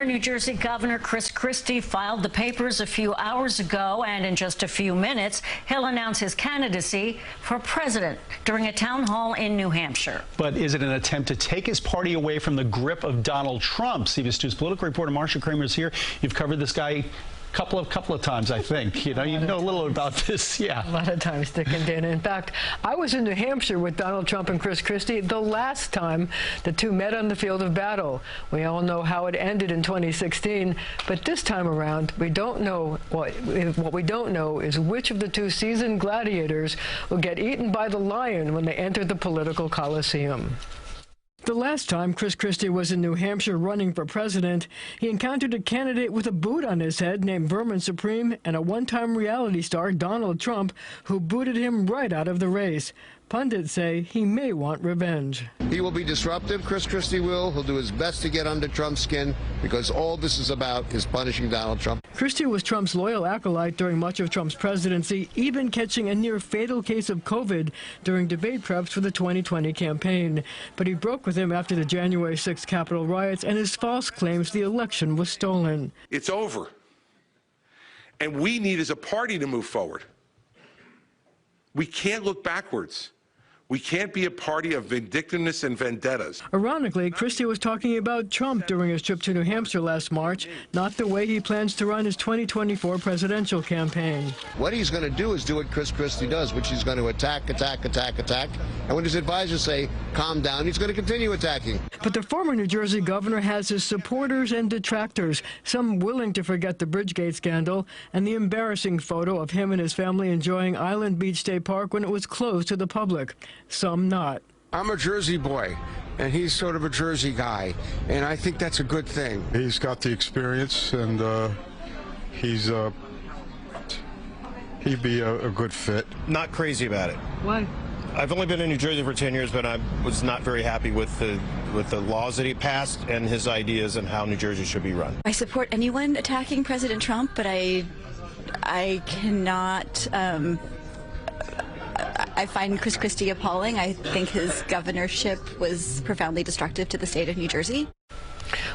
New Jersey Governor Christie filed the papers a few hours ago, and in just a few minutes, he'll announce his candidacy for president during a town hall in New Hampshire. But is it an attempt to take his party away from the grip of Donald Trump? CBS 2's political reporter Marcia Kramer is here. You've covered this guy couple of times, I think. You know a little about this. Yeah, a lot of times, Dick and Dana. In fact, I was in New Hampshire with Donald Trump and Christie the last time the two met on the field of battle. We all know how it ended in 2016, but this time around, we don't know what we don't know is which of the two seasoned gladiators will get eaten by the lion when they enter the political coliseum. The last time Christie was in New Hampshire running for president, he encountered a candidate with a boot on his head named Vermin Supreme and a one-time reality star, Donald Trump, who booted him right out of the race. Pundits say he may want revenge. He will be disruptive, Christie will. He'll do his best to get under Trump's skin because all this is about is punishing Donald Trump. Christie was Trump's loyal acolyte during much of Trump's presidency, even catching a near-fatal case of COVID during debate preps for the 2020 campaign. But he broke with him after the January 6th Capitol riots and his false claims the election was stolen. It's over. And we need as a party to move forward. We can't look backwards. We can't be a party of vindictiveness and vendettas. Ironically, Christie was talking about Trump during his trip to New Hampshire last March, not the way he plans to run his 2024 presidential campaign. What he's going to do is do what Christie does, which he's going to attack. And when his advisors say, calm down, he's going to continue attacking. But the former New Jersey governor has his supporters and detractors, some willing to forget the Bridgegate scandal and the embarrassing photo of him and his family enjoying Island Beach State Park when it was closed to the public. Some not. I'm a Jersey boy, and he's sort of a Jersey guy, and I think that's a good thing. He's got the experience, and he'd be a good fit. Not crazy about it. Why? I've only been in New Jersey for 10 years, but I was not very happy with the laws that he passed and his ideas and how New Jersey should be run. I support anyone attacking President Trump, but I cannot. I find Christie appalling. I think his governorship was profoundly destructive to the state of New Jersey.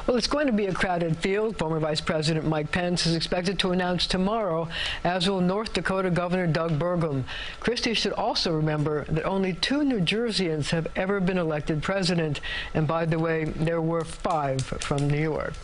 Well, it's going to be a crowded field. Former Vice President Mike Pence is expected to announce tomorrow, as will North Dakota Governor Doug Burgum. Christie should also remember that only 2 New Jerseyans have ever been elected president. And by the way, there were 5 from New York.